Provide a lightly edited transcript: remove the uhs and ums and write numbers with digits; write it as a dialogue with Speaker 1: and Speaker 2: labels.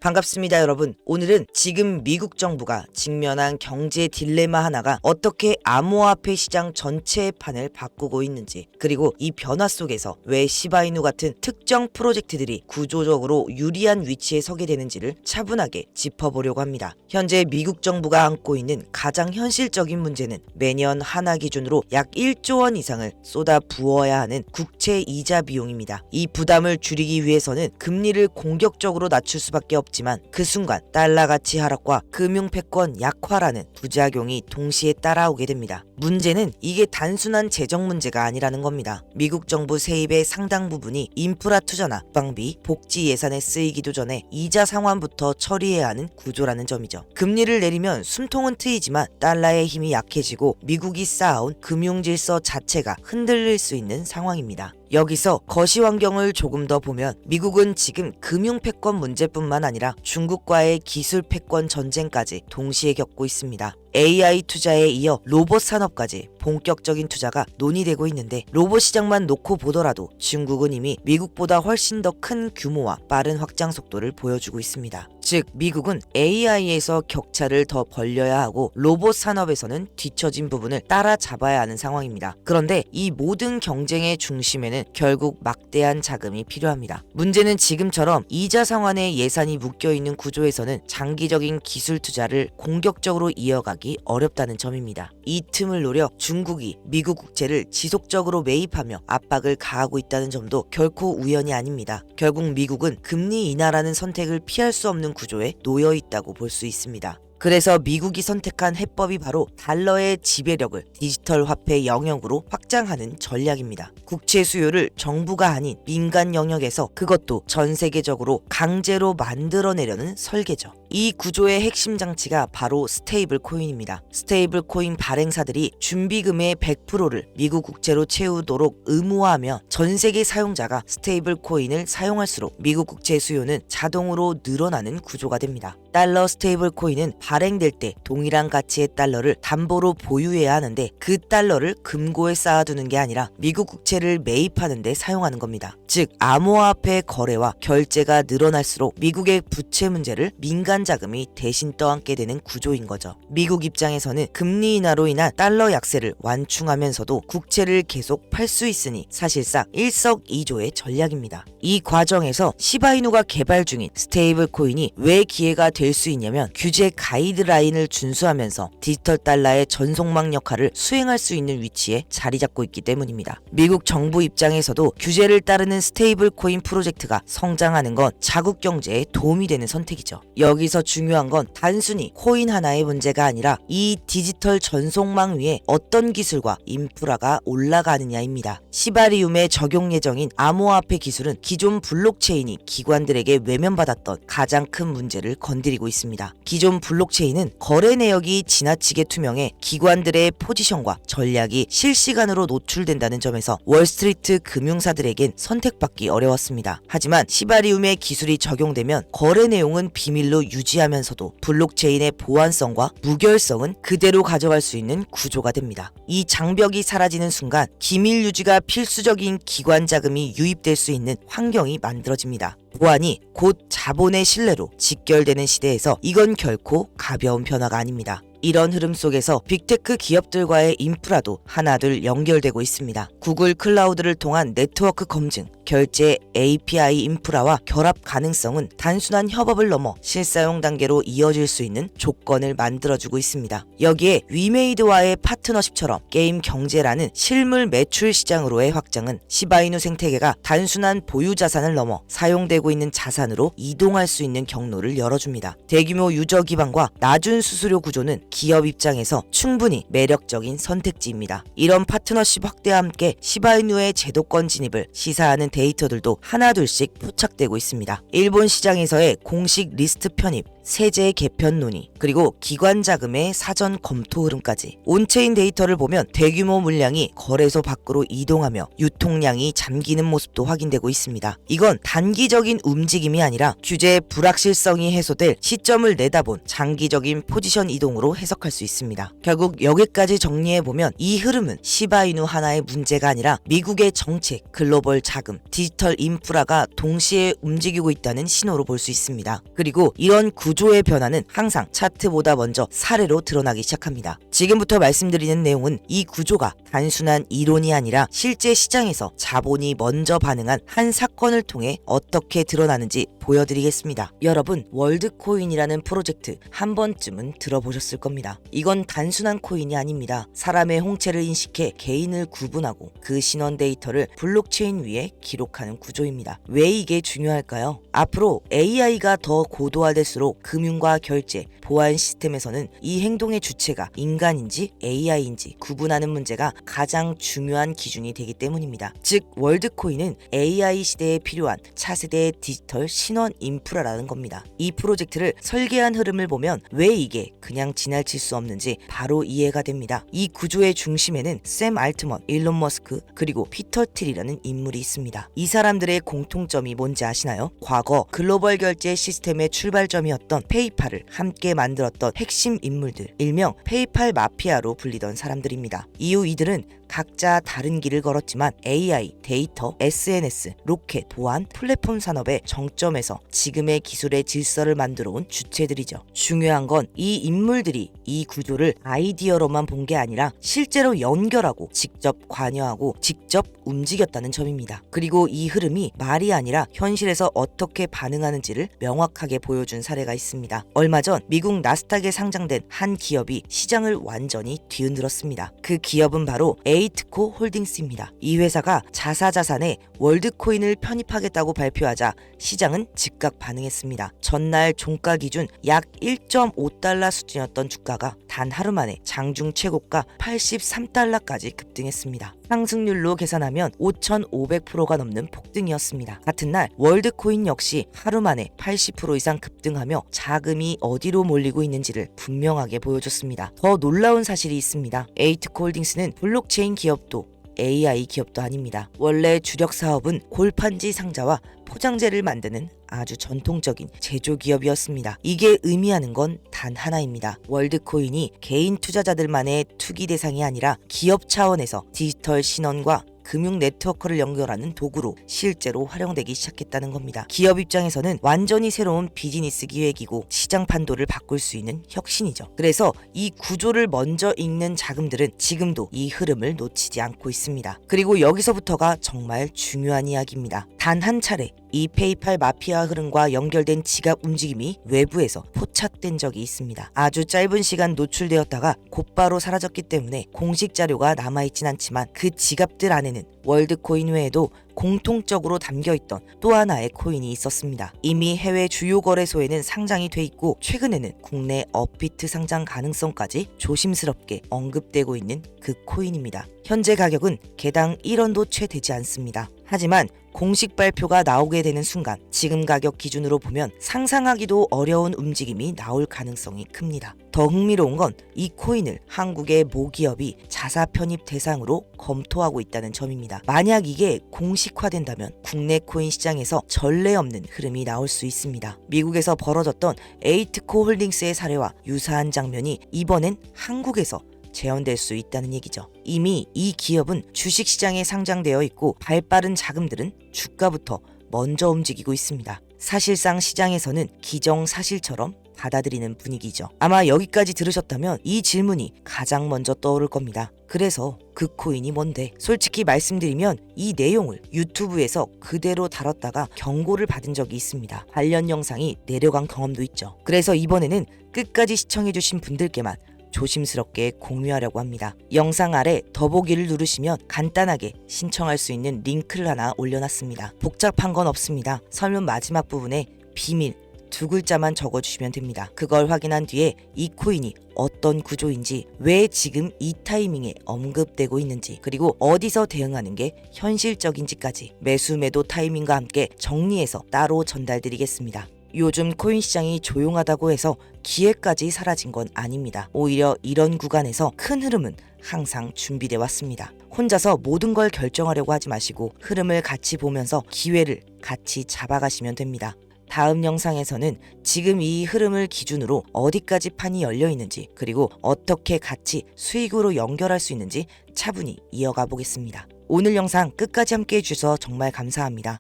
Speaker 1: 반갑습니다, 여러분. 오늘은 지금 미국 정부가 직면한 경제 딜레마 하나가 어떻게 암호화폐 시장 전체의 판을 바꾸고 있는지, 그리고 이 변화 속에서 왜 시바이누 같은 특정 프로젝트들이 구조적으로 유리한 위치에 서게 되는지를 차분하게 짚어보려고 합니다. 현재 미국 정부가 안고 있는 가장 현실적인 문제는 매년 하나 기준으로 약 1조 원 이상을 쏟아 부어야 하는 국채 이자 비용입니다. 이 부담을 줄이기 위해서는 금리를 공격적으로 낮출 수밖에 없지만 그 순간 달러 가치 하락과 금융 패권 약화라는 부작용이 동시에 따라오게 됩니다. 문제는 이게 단순한 재정 문제가 아니라는 겁니다. 미국 정부 세입의 상당 부분이 인프라 투자나 국방비, 복지 예산에 쓰이기도 전에 이자 상환부터 처리해야 하는 구조라는 점이죠. 금리를 내리면 숨통은 트이지만 달러의 힘이 약해지고 미국이 쌓아온 금융 질서 자체가 흔들릴 수 있는 상황입니다. 여기서 거시 환경을 조금 더 보면 미국은 지금 금융 패권 문제뿐만 아니라 중국과의 기술 패권 전쟁까지 동시에 겪고 있습니다. AI 투자에 이어 로봇 산업까지 본격적인 투자가 논의되고 있는데, 로봇 시장만 놓고 보더라도 중국은 이미 미국보다 훨씬 더 큰 규모와 빠른 확장 속도를 보여주고 있습니다. 즉, 미국은 AI에서 격차를 더 벌려야 하고 로봇 산업에서는 뒤처진 부분을 따라잡아야 하는 상황입니다. 그런데 이 모든 경쟁의 중심에는 결국 막대한 자금이 필요합니다. 문제는 지금처럼 이자 상환에 예산이 묶여있는 구조에서는 장기적인 기술 투자를 공격적으로 이어가기 어렵다는 점입니다. 이 틈을 노려 중국이 미국 국채를 지속적으로 매입하며 압박을 가하고 있다는 점도 결코 우연이 아닙니다. 결국 미국은 금리 인하라는 선택을 피할 수 없는 구조에 놓여 있다고 볼 수 있습니다. 그래서 미국이 선택한 해법이 바로 달러의 지배력을 디지털 화폐 영역으로 확장하는 전략입니다. 국채 수요를 정부가 아닌 민간 영역에서, 그것도 전 세계적으로 강제로 만들어내려는 설계죠. 이 구조의 핵심 장치가 바로 스테이블 코인입니다. 스테이블 코인 발행사들이 준비금의 100%를 미국 국채로 채우도록 의무화하며 전 세계 사용자가 스테이블 코인을 사용할수록 미국 국채 수요는 자동으로 늘어나는 구조가 됩니다. 달러 스테이블 코인은 발행될 때 동일한 가치의 달러를 담보로 보유해야 하는데, 그 달러를 금고에 쌓아두는 게 아니라 미국 국채를 매입하는 데 사용하는 겁니다. 즉, 암호화폐 거래와 결제가 늘어날수록 미국의 부채 문제를 민간 자금이 대신 떠안게 되는 구조인 거죠. 미국 입장에서는 금리 인하로 인한 달러 약세를 완충하면서도 국채를 계속 팔 수 있으니 사실상 일석이조의 전략입니다. 이 과정에서 시바이누가 개발 중인 스테이블 코인이 왜 기회가 될 수 있냐면, 규제 가이드라인을 준수하면서 디지털 달러의 전송망 역할을 수행할 수 있는 위치에 자리 잡고 있기 때문입니다. 미국 정부 입장에서도 규제를 따르는 스테이블 코인 프로젝트가 성장하는 건 자국 경제에 도움이 되는 선택이죠. 여기서 중요한 건 단순히 코인 하나의 문제가 아니라 이 디지털 전송망 위에 어떤 기술과 인프라가 올라가느냐입니다. 시바리움에 적용 예정인 암호화폐 기술은 기존 블록체인이 기관들에게 외면받았던 가장 큰 문제를 건드리고 있습니다. 기존 블록체인은 거래 내역이 지나치게 투명해 기관들의 포지션과 전략이 실시간으로 노출된다는 점에서 월스트리트 금융사들에겐 선택받기 어려웠습니다. 하지만 시바리움의 기술이 적용되면 거래 내용은 비밀로 유지하면서도 블록체인의 보안성과 무결성은 그대로 가져갈 수 있는 구조가 됩니다. 이 장벽이 사라지는 순간 기밀 유지가 필수적인 기관 자금이 유입될 수 있는 환경이 만들어집니다. 보안이 곧 자본의 신뢰로 직결되는 시대에서 이건 결코 가벼운 변화가 아닙니다. 이런 흐름 속에서 빅테크 기업들과의 인프라도 하나둘 연결되고 있습니다. 구글 클라우드를 통한 네트워크 검증, 결제 API 인프라와 결합 가능성은 단순한 협업을 넘어 실사용 단계로 이어질 수 있는 조건을 만들어주고 있습니다. 여기에 위메이드와의 파트너십처럼 게임 경제라는 실물 매출 시장으로의 확장은 시바이누 생태계가 단순한 보유 자산을 넘어 사용되고 있는 자산으로 이동할 수 있는 경로를 열어줍니다. 대규모 유저 기반과 낮은 수수료 구조는 기업 입장에서 충분히 매력적인 선택지입니다. 이런 파트너십 확대와 함께 시바이누의 제도권 진입을 시사하는 데이터들도 하나둘씩 포착되고 있습니다. 일본 시장에서의 공식 리스트 편입, 세제 개편 논의, 그리고 기관 자금의 사전 검토 흐름까지 온체인 데이터를 보면 대규모 물량이 거래소 밖으로 이동하며 유통량이 잠기는 모습도 확인되고 있습니다. 이건 단기적인 움직임이 아니라 규제의 불확실성이 해소될 시점을 내다본 장기적인 포지션 이동으로 해석할 수 있습니다. 결국 여기까지 정리해보면 이 흐름은 시바이누 하나의 문제가 아니라 미국의 정책, 글로벌 자금, 디지털 인프라가 동시에 움직이고 있다는 신호로 볼 수 있습니다. 그리고 이런 구조의 변화는 항상 차트보다 먼저 사례로 드러나기 시작합니다. 지금부터 말씀드리는 내용은 이 구조가 단순한 이론이 아니라 실제 시장에서 자본이 먼저 반응한 한 사건을 통해 어떻게 드러나는지 보여드리겠습니다. 여러분, 월드코인이라는 프로젝트 한 번쯤은 들어보셨을 겁니다. 이건 단순한 코인이 아닙니다. 사람의 홍채를 인식해 개인을 구분하고 그 신원 데이터를 블록체인 위에 기록하는 구조입니다. 왜 이게 중요할까요? 앞으로 AI가 더 고도화될수록 금융과 결제, 보안 시스템에서는 이 행동의 주체가 인간인지 AI인지 구분하는 문제가 가장 중요한 기준이 되기 때문입니다. 즉, 월드코인은 AI 시대에 필요한 차세대의 디지털 신원 인프라라는 겁니다. 이 프로젝트를 설계한 흐름을 보면 왜 이게 그냥 지나칠 수 없는지 바로 이해가 됩니다. 이 구조의 중심에는 샘 알트먼, 일론 머스크, 그리고 피터 틸이라는 인물이 있습니다. 이 사람들의 공통점이 뭔지 아시나요? 과거 글로벌 결제 시스템의 출발점이었던 페이팔을 함께 만들었던 핵심 인물들, 일명 페이팔 마피아로 불리던 사람들입니다. 이후 이들은 각자 다른 길을 걸었지만 AI, 데이터, SNS, 로켓, 보안, 플랫폼 산업의 정점에서 지금의 기술의 질서를 만들어 온 주체들이죠. 중요한 건 이 인물들이 이 구조를 아이디어로만 본 게 아니라 실제로 연결하고 직접 관여하고 직접 움직였다는 점입니다. 그리고 이 흐름이 말이 아니라 현실에서 어떻게 반응하는지를 명확하게 보여준 사례가 있습니다. 얼마 전 미국 나스닥에 상장된 한 기업이 시장을 완전히 뒤흔들었습니다. 그 기업은 바로 에이트코 홀딩스입니다. 이 회사가 자사자산에 월드코인을 편입하겠다고 발표하자 시장은 즉각 반응했습니다. 전날 종가 기준 약 1.5달러 수준이었던 주가가 단 하루 만에 장중 최고가 83달러까지 급등했습니다. 상승률로 계산하면 5,500%가 넘는 폭등이었습니다. 같은 날 월드코인 역시 하루 만에 80% 이상 급등하며 자금이 어디로 몰리고 있는지를 분명하게 보여줬습니다. 더 놀라운 사실이 있습니다. 에이트코 홀딩스는 블록체인 기업도 AI 기업도 아닙니다. 원래 주력 사업은 골판지 상자와 포장재를 만드는 아주 전통적인 제조기업이었습니다. 이게 의미하는 건 단 하나입니다. 월드코인이 개인 투자자들만의 투기 대상이 아니라 기업 차원에서 디지털 신원과 금융 네트워크를 연결하는 도구로 실제로 활용되기 시작했다는 겁니다. 기업 입장에서는 완전히 새로운 비즈니스 기획이고 시장 판도를 바꿀 수 있는 혁신이죠. 그래서 이 구조를 먼저 읽는 자금들은 지금도 이 흐름을 놓치지 않고 있습니다. 그리고 여기서부터가 정말 중요한 이야기입니다. 단 한 차례 이 페이팔 마피아 흐름과 연결된 지갑 움직임이 외부에서 포착된 적이 있습니다. 아주 짧은 시간 노출되었다가 곧바로 사라졌기 때문에 공식 자료가 남아있진 않지만 그 지갑들 안에는 월드코인 외에도 공통적으로 담겨있던 또 하나의 코인이 있었습니다. 이미 해외 주요 거래소에는 상장이 돼 있고 최근에는 국내 업비트 상장 가능성까지 조심스럽게 언급되고 있는 그 코인입니다. 현재 가격은 개당 1원도 채 되지 않습니다. 하지만 공식 발표가 나오게 되는 순간 지금 가격 기준으로 보면 상상하기도 어려운 움직임이 나올 가능성이 큽니다. 더 흥미로운 건 이 코인을 한국의 모기업이 자사 편입 대상으로 검토하고 있다는 점입니다. 만약 이게 공식화된다면 국내 코인 시장에서 전례 없는 흐름이 나올 수 있습니다. 미국에서 벌어졌던 에이트코 홀딩스의 사례와 유사한 장면이 이번엔 한국에서 재현될 수 있다는 얘기죠. 이미 이 기업은 주식시장에 상장되어 있고 발빠른 자금들은 주가부터 먼저 움직이고 있습니다. 사실상 시장에서는 기정사실처럼 받아들이는 분위기죠. 아마 여기까지 들으셨다면 이 질문이 가장 먼저 떠오를 겁니다. 그래서 그 코인이 뭔데? 솔직히 말씀드리면 이 내용을 유튜브에서 그대로 다뤘다가 경고를 받은 적이 있습니다. 관련 영상이 내려간 경험도 있죠. 그래서 이번에는 끝까지 시청해주신 분들께만 조심스럽게 공유하려고 합니다. 영상 아래 더보기를 누르시면 간단하게 신청할 수 있는 링크를 하나 올려놨습니다. 복잡한 건 없습니다. 설문 마지막 부분에 비밀 2글자만 적어주시면 됩니다. 그걸 확인한 뒤에 이 코인이 어떤 구조인지, 왜 지금 이 타이밍에 언급되고 있는지, 그리고 어디서 대응하는 게 현실적인지까지 매수 매도 타이밍과 함께 정리해서 따로 전달드리겠습니다. 요즘 코인 시장이 조용하다고 해서 기회까지 사라진 건 아닙니다. 오히려 이런 구간에서 큰 흐름은 항상 준비돼 왔습니다. 혼자서 모든 걸 결정하려고 하지 마시고 흐름을 같이 보면서 기회를 같이 잡아가시면 됩니다. 다음 영상에서는 지금 이 흐름을 기준으로 어디까지 판이 열려 있는지, 그리고 어떻게 같이 수익으로 연결할 수 있는지 차분히 이어가 보겠습니다. 오늘 영상 끝까지 함께 해주셔서 정말 감사합니다.